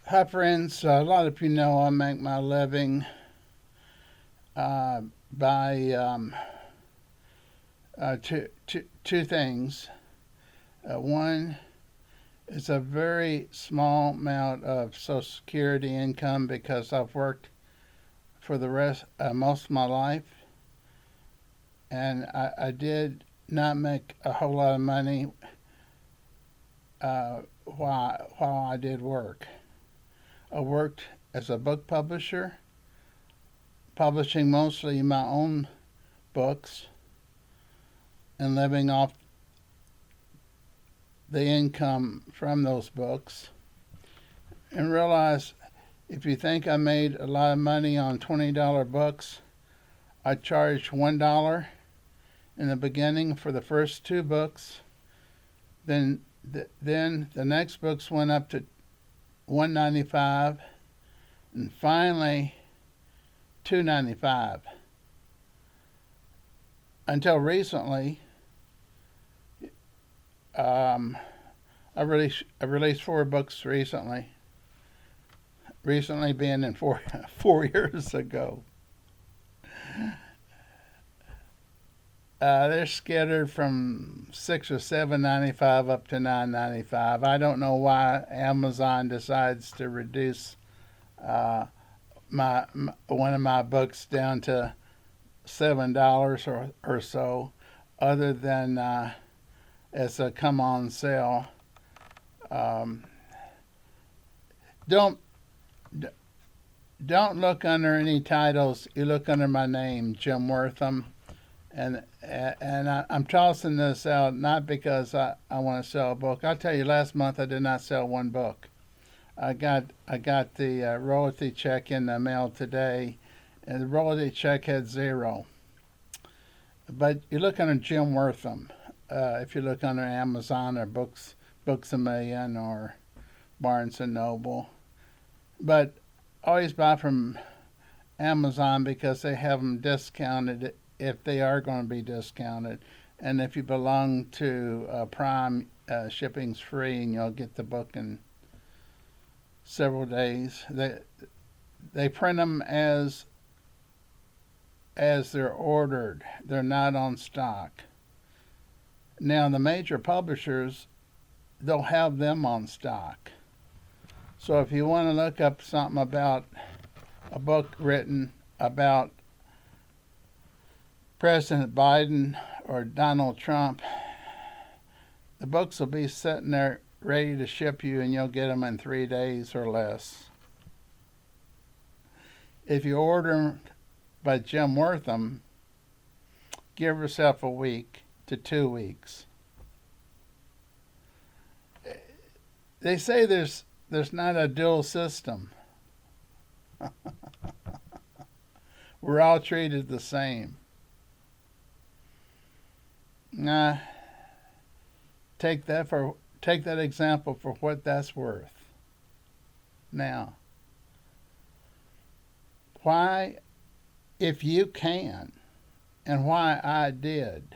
Hi, friends. A lot of you know I make my living uh, by two things. One is a very small amount of Social Security income because I've worked for the rest most of my life, and I did not make a whole lot of money while I did work. I worked as a book publisher, publishing mostly my own books and living off the income from those books, and realize if you think I made a lot of money on $20 books, I charged $1 in the beginning for the first two books. Then the next books went up to $1.95, and finally $2.95. Until recently, um, I released four books recently. Recently being in 4 years ago. They're scattered from $6 or $7.95 up to $9.95. I don't know why Amazon decides to reduce my one of my books down to $7 or so, other than as a come on sale. Um, don't don't look under any titles. You look under my name, Jim Wortham, and I'm tossing this out not because I want to sell a book. I'll tell you, last month I did not sell one book. I got the royalty check in the mail today, and the royalty check had zero. But you look under Jim Wortham. If you look under Amazon or Books a Million or Barnes and Noble, but always buy from Amazon because they have them discounted if they are going to be discounted. And if you belong to Prime, shipping's free and you'll get the book in several days. They print them as they're ordered. They're not on stock. Now the major publishers, they'll have them on stock. So if you want to look up something about a book written about President Biden or Donald Trump, the books will be sitting there ready to ship you, and you'll get them in 3 days or less. If you order them by Jim Wortham, give yourself a week to 2 weeks. They say there's not a dual system. We're all treated the same. Nah, take that example for what that's worth. Now, why, if you can, and why I did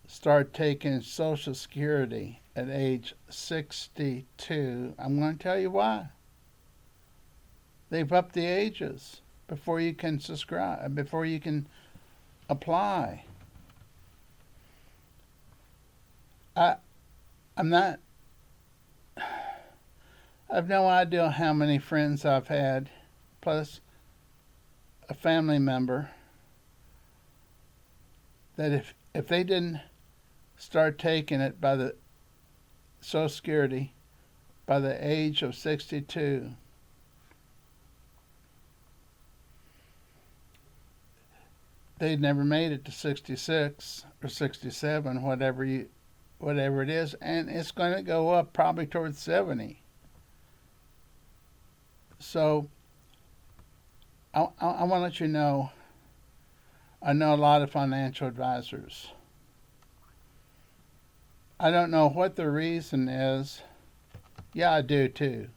start taking Social Security at age 62, I'm going to tell you why. They've upped the ages before you can subscribe, before you can apply. I I'm not. I've no idea how many friends I've had, plus a family member, that if they didn't start taking it by the Social Security by the age of 62, they'd never made it to 66 or 67, whatever it is, and it's going to go up probably towards 70. So I want to let you know, I know a lot of financial advisors. I don't know what the reason is. Yeah, I do too.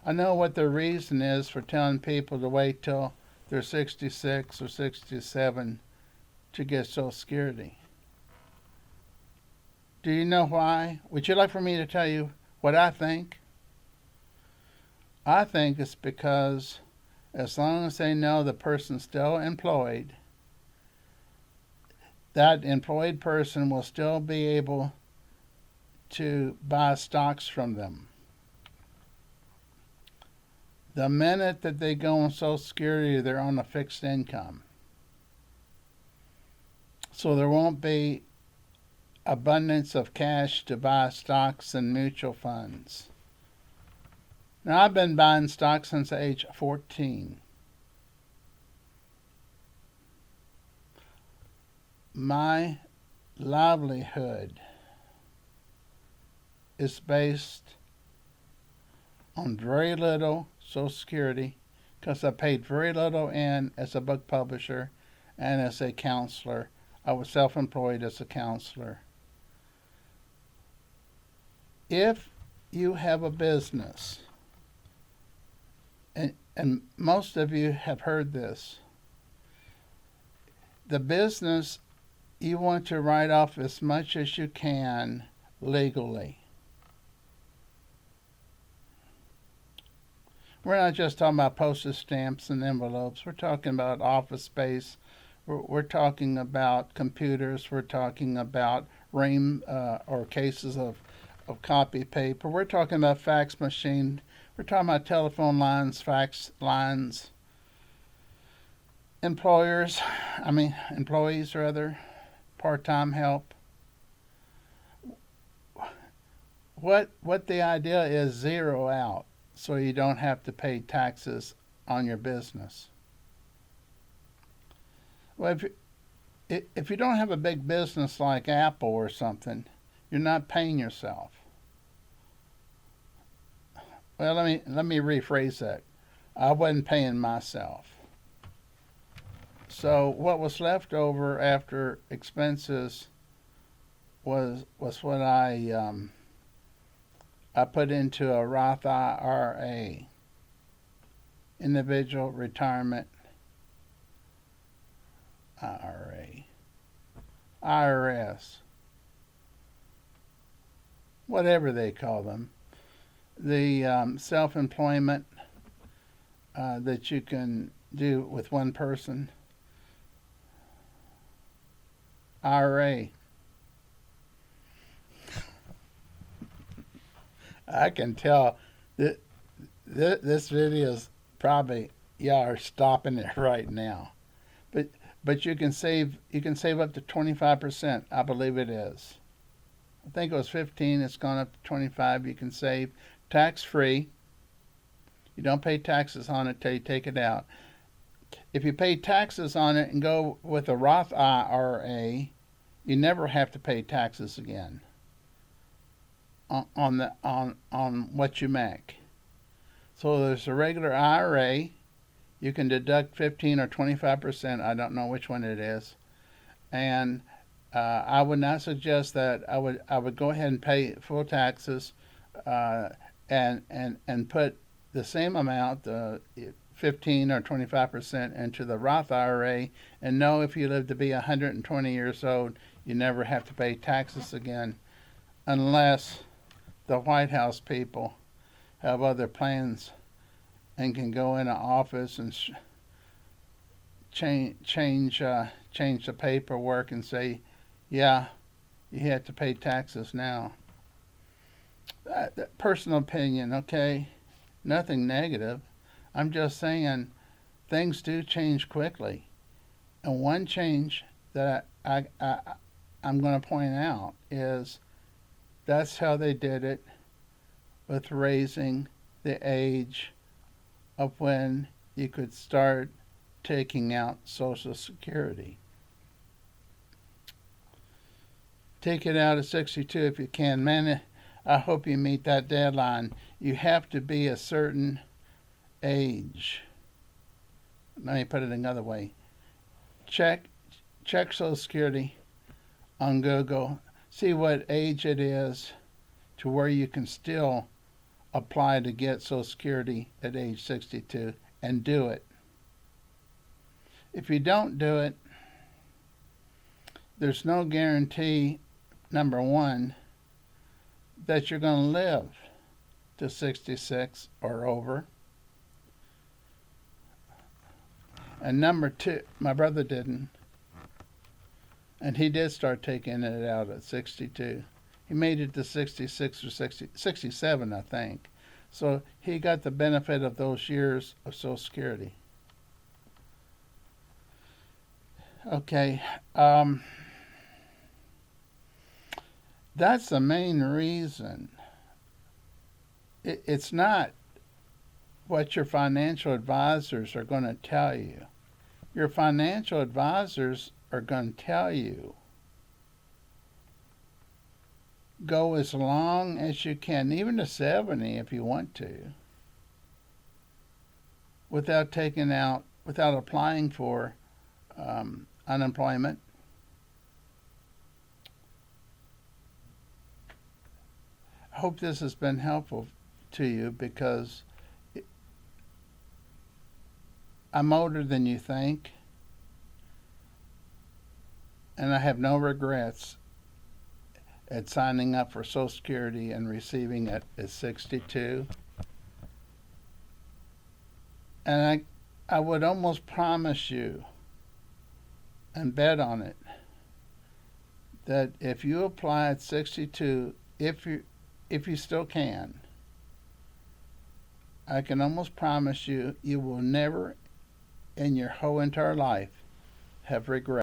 I know what the reason is for telling people to wait till they're 66 or 67 to get Social Security. Do you know why? Would you like for me to tell you what I think? I think it's because as long as they know the person's still employed, that employed person will still be able to buy stocks from them. The minute that they go on Social Security, they're on a fixed income. So there won't be abundance of cash to buy stocks and mutual funds. Now, I've been buying stocks since age 14. My livelihood is based on very little Social Security because I paid very little in as a book publisher and as a counselor. I was self-employed as a counselor. If you have a business, and most of you have heard this, the business, you want to write off as much as you can legally. We're not just talking about postage stamps and envelopes. We're talking about office space. We're talking about computers. We're talking about ream or cases of copy paper. We're talking about fax machine. We're talking about telephone lines, fax lines. Employees rather, part-time help. What the idea is, zero out so you don't have to pay taxes on your business. Well, if you don't have a big business like Apple or something, you're not paying yourself. Well, let me rephrase that. I wasn't paying myself. So what was left over after expenses was what I put into a Roth IRA, individual retirement IRA, IRS, whatever they call them, the self-employment that you can do with one person, IRA. I can tell that this video is probably, y'all are stopping it right now, but you can save up to 25%. I believe it is. I think it was 15. It's gone up to 25. You can save tax free. You don't pay taxes on it till you take it out. If you pay taxes on it and go with a Roth IRA, you never have to pay taxes again on what you make. So there's a regular IRA. You can deduct 15 or 25%. I don't know which one it is. And I would not suggest that. I would go ahead and pay full taxes and put the same amount, 15 or 25%, into the Roth IRA, and know if you live to be 120 years old, you never have to pay taxes again, unless the White House people have other plans and can go in an office and change the paperwork and say, yeah, you have to pay taxes now. Personal opinion, okay? Nothing negative. I'm just saying things do change quickly. And one change that I'm going to point out is that's how they did it with raising the age of when you could start taking out Social Security. Take it out at 62 if you can. Man, I hope you meet that deadline. You have to be a certain age. Let me put it another way. Check Social Security on Google. See what age it is to where you can still apply to get Social Security at age 62 and do it. If you don't do it, there's no guarantee, number one, that you're going to live to 66 or over. And number two, my brother didn't. And he did start taking it out at 62. He made it to 66 or 67, I think. So he got the benefit of those years of Social Security. Okay. That's the main reason. It's not what your financial advisors are going to tell you. Your financial advisors are going to tell you go as long as you can, even to 70 if you want to, without applying for unemployment. I hope this has been helpful to you because I'm older than you think, and I have no regrets at signing up for Social Security and receiving it at 62. And I would almost promise you and bet on it that if you apply at 62, if you still can, I can almost promise you you will never in your whole entire life have regret.